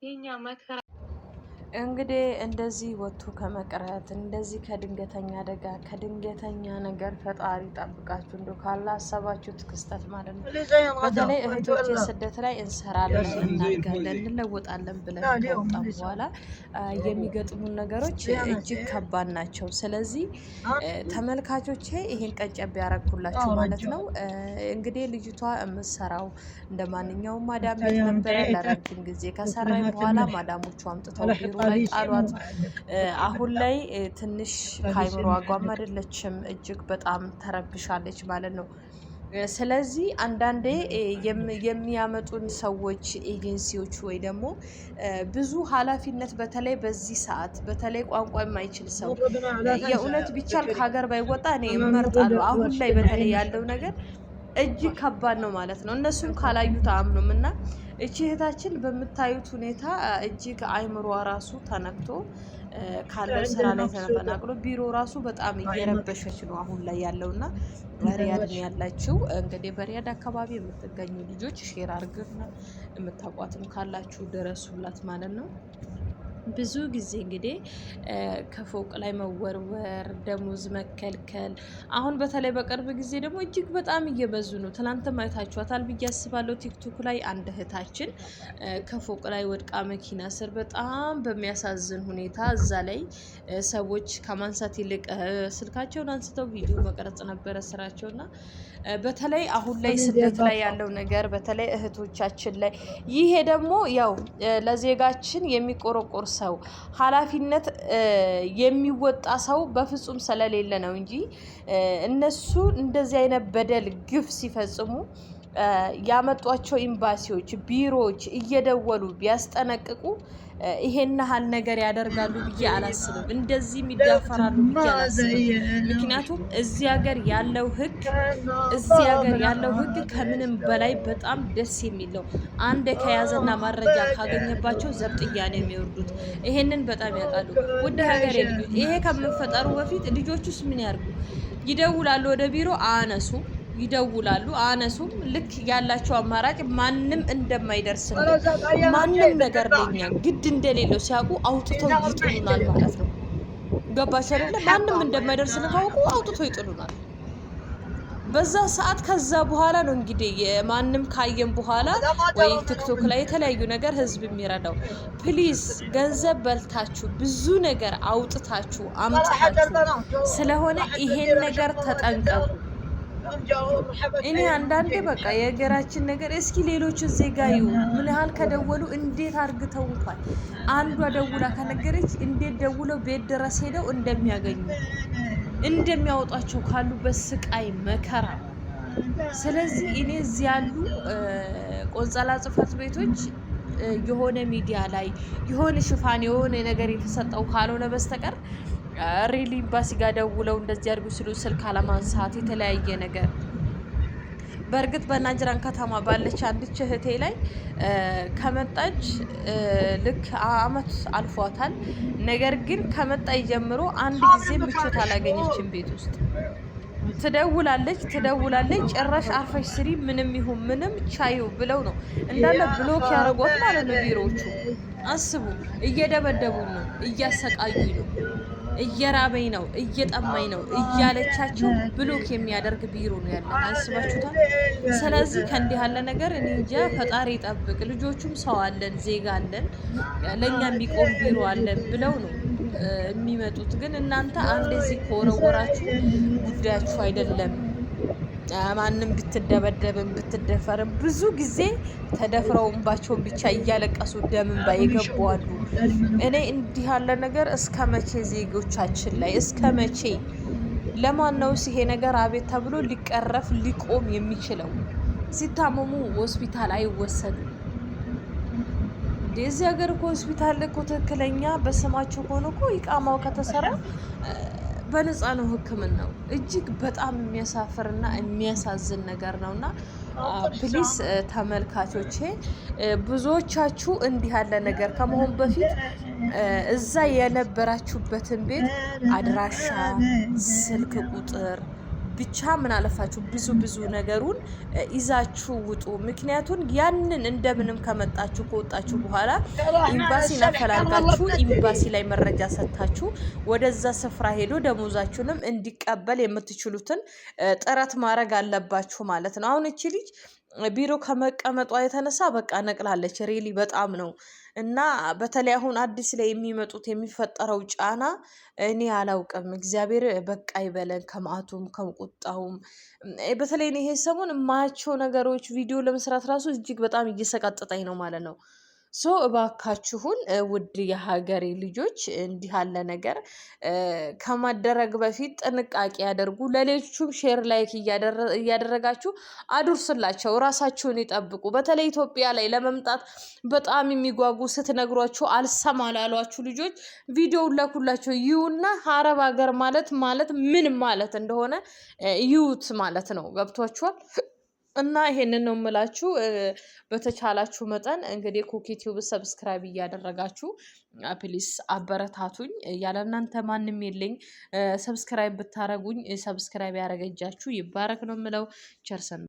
የኛ መከራ እንግዲህ እንደዚህ ወጥቶ ከመቅረት እንደዚህ ከድንገተኛ አደጋ ከድንገተኛ ነገር ፈጣሪ ጠብቃችሁ እንደው ካላሰባችሁት ክስተት ማለት ነው። በተለይ እህቶች ስደት ላይ እንሰራለን፣ እናድጋለን፣ እንለወጣለን ብለን ከወጣን በኋላ የሚገጥሙን ነገሮች እጅግ ከባድ ናቸው። ስለዚህ ተመልካቾቼ ይሄን ቀጨብ ያረኩላችሁ ማለት ነው። እንግዲህ ልጅቷ የምትሰራው እንደ ማንኛውም ማዳም ቤት ነበረ ለረጅም ጊዜ ከሰራኝ በኋላ ማዳሞቹ አምጥተው ቢሮ ላይ ጣሏት። አሁን ላይ ትንሽ ካይምሮ አቋም አይደለችም፣ እጅግ በጣም ተረብሻለች ማለት ነው። ስለዚህ አንዳንዴ የሚያመጡን ሰዎች ኤጀንሲዎች ወይ ደግሞ ብዙ ኃላፊነት በተለይ በዚህ ሰዓት በተለይ ቋንቋ የማይችል ሰው የእውነት ቢቻል ከሀገር ባይወጣ እኔ እመርጣለሁ። አሁን ላይ በተለይ ያለው ነገር እጅግ ከባድ ነው ማለት ነው። እነሱም ካላዩት አያምኑም እና እቺ እህታችን በምታዩት ሁኔታ እጅግ አይምሯ ራሱ ተነክቶ ካለው ስራ ላይ ተፈናቅሎ ቢሮ ራሱ በጣም እየረበሸች ነው አሁን ላይ ያለውና በሪያድ ነው ያላችሁ። እንግዲህ በሪያድ አካባቢ የምትገኙ ልጆች ሼር አድርጉና የምታውቋትም ካላችሁ ድረሱላት ማለት ነው። ብዙ ጊዜ እንግዲህ ከፎቅ ላይ መወርወር፣ ደሞዝ መከልከል፣ አሁን በተለይ በቅርብ ጊዜ ደግሞ እጅግ በጣም እየበዙ ነው። ትናንትም አይታችኋታል ብዬ አስባለሁ ቲክቶክ ላይ አንድ እህታችን ከፎቅ ላይ ወድቃ መኪና ስር በጣም በሚያሳዝን ሁኔታ እዛ ላይ ሰዎች ከማንሳት ይልቅ ስልካቸውን አንስተው ቪዲዮ መቅረጽ ነበረ ስራቸውና በተለይ አሁን ላይ ስደት ላይ ያለው ነገር በተለይ እህቶቻችን ላይ ይሄ ደግሞ ያው ለዜጋችን የሚቆረቆር ሰው ኃላፊነት የሚወጣ ሰው በፍጹም ስለሌለ ነው እንጂ እነሱ እንደዚህ አይነት በደል ግፍ ሲፈጽሙ ያመጧቸው ኤምባሲዎች ቢሮዎች እየደወሉ ቢያስጠነቅቁ ይሄን ያህል ነገር ያደርጋሉ ብዬ አላስብም። እንደዚህ ይዳፈራሉ ብዬ አላስብም። ምክንያቱም እዚህ ሀገር ያለው ህግ ከምንም በላይ በጣም ደስ የሚል ነው። አንድ ከያዘና ማረጃ ካገኘባቸው ዘብጥያ ነው የሚወርዱት። ይሄንን በጣም ያውቃሉ። ውድ ሀገር ልጆች፣ ይሄ ከመፈጠሩ በፊት ልጆቹስ ምን ያርጉ? ይደውላሉ ወደ ቢሮ አነሱ ይደውላሉ አነሱም። ልክ ያላቸው አማራጭ ማንም እንደማይደርስ ነው፣ ማንም ነገር ለኛ ግድ እንደሌለው ሲያውቁ አውጥተው ይጥሉናል ማለት ነው። ገባሽ አይደለ? ማንም እንደማይደርስ ካውቁ አውጥተው ይጥሉናል በዛ ሰዓት። ከዛ በኋላ ነው እንግዲህ ማንም ካየን በኋላ ወይ ቲክቶክ ላይ የተለያዩ ነገር ህዝብ የሚረዳው። ፕሊዝ ገንዘብ በልታችሁ ብዙ ነገር አውጥታችሁ አምጥታችሁ ስለሆነ ይሄን ነገር ተጠንቀቁ። እኔ አንዳንዴ በቃ የሀገራችን ነገር እስኪ ሌሎች ዜጋ ይዩ ምን ያህል ከደወሉ እንዴት አርግተው እንኳን አንዷ ደውላ ከነገረች እንዴት ደውለው ቤት ድረስ ሄደው እንደሚያገኙ እንደሚያወጣቸው ካሉበት ስቃይ መከራ። ስለዚህ እኔ እዚህ ያሉ ቆንጸላ ጽሕፈት ቤቶች የሆነ ሚዲያ ላይ የሆነ ሽፋን የሆነ ነገር የተሰጠው ካልሆነ በስተቀር ሪሊ ኤምባሲ ጋር ደውለው እንደዚህ አድርጉ ሲሉ ስልክ አለማንሳት የተለያየ ነገር። በእርግጥ በናጅራን ከተማ ባለች አንድች እህቴ ላይ ከመጣች ልክ አመት አልፏታል። ነገር ግን ከመጣች ጀምሮ አንድ ጊዜ ምቾት አላገኘችም። ቤት ውስጥ ትደውላለች ጭራሽ አርፈሽ ስሪ ምንም ይሁን ምንም ቻዩ ብለው ነው እንዳለ ብሎክ ያደረጓት ማለት ነው። ቢሮዎቹ አስቡ፣ እየደበደቡን ነው፣ እያሰቃዩኝ ነው፣ እየራበኝ ነው፣ እየጠማኝ ነው እያለቻቸው ብሎክ የሚያደርግ ቢሮ ነው ያለ። አስባችሁታል? ስለዚህ ከእንዲህ ያለ ነገር እኔ እንጃ፣ ፈጣሪ ይጠብቅ። ልጆቹም ሰው አለን፣ ዜጋ አለን፣ ለእኛ የሚቆም ቢሮ አለን ብለው ነው የሚመጡት። ግን እናንተ አንድ እዚህ ከወረወራችሁ ጉዳያችሁ አይደለም። ማንም ብትደበደብም ብትደፈርም ብዙ ጊዜ ተደፍረውባቸውን ብቻ እያለቀሱ ደምን ባይገባዋሉ። እኔ እንዲህ ያለ ነገር እስከ መቼ ዜጎቻችን ላይ እስከ መቼ? ለማን ነው ይሄ ነገር አቤት ተብሎ ሊቀረፍ ሊቆም የሚችለው? ሲታመሙ ሆስፒታል አይወሰዱም። እዚህ ሀገር እኮ ሆስፒታል እኮ ትክክለኛ በስማቸው ሆኖ እኮ ኢቃማው ከተሰራ በነፃ ነው ሕክምናው። እጅግ በጣም የሚያሳፍርና የሚያሳዝን ነገር ነውና ፕሊስ ተመልካቾቼ ብዙዎቻችሁ እንዲህ ያለ ነገር ከመሆን በፊት እዛ የነበራችሁበትን ቤት አድራሻ፣ ስልክ ቁጥር ብቻ ምን አለፋችሁ ብዙ ነገሩን ይዛችሁ ውጡ። ምክንያቱም ያንን እንደምንም ከወጣችሁ በኋላ ኤምባሲን አፈላልጋችሁ ኤምባሲ ላይ መረጃ ሰጥታችሁ ወደዛ ስፍራ ሄዶ ደሞዛችሁንም እንዲቀበል የምትችሉትን ጥረት ማድረግ አለባችሁ ማለት ነው። አሁን እቺ ልጅ ቢሮ ከመቀመጧ የተነሳ በቃ ነቅላለች። ሬሊ በጣም ነው። እና በተለይ አሁን አዲስ ላይ የሚመጡት የሚፈጠረው ጫና እኔ አላውቅም። እግዚአብሔር በቃ ይበለን ከመዓቱም ከቁጣውም። በተለይ ይሄ ሰሞን የማያቸው ነገሮች ቪዲዮ ለመስራት ራሱ እጅግ በጣም እየሰቀጠጠኝ ነው ማለት ነው። ሶ እባካችሁን ውድ የሀገሬ ልጆች እንዲህ ያለ ነገር ከማደረግ በፊት ጥንቃቄ ያደርጉ። ለሌሎቹም ሼር ላይክ እያደረጋችሁ አድርሱላቸው። ራሳችሁን ይጠብቁ። በተለይ ኢትዮጵያ ላይ ለመምጣት በጣም የሚጓጉ ስትነግሯችሁ አልሰማ ላሏችሁ ልጆች ቪዲዮውን ላኩላቸው። ይዩና አረብ ሀገር ማለት ምን ማለት እንደሆነ ይዩት ማለት ነው። ገብቷችኋል? እና ይሄንን ነው የምላችሁ። በተቻላችሁ መጠን እንግዲህ ኩኪቲዩብ ሰብስክራይብ እያደረጋችሁ ፕሊስ አበረታቱኝ። ያለ እናንተ ማንም የለኝ። ሰብስክራይብ ብታረጉኝ ሰብስክራይብ ያረገጃችሁ ይባረክ ነው የምለው። ቸርሰን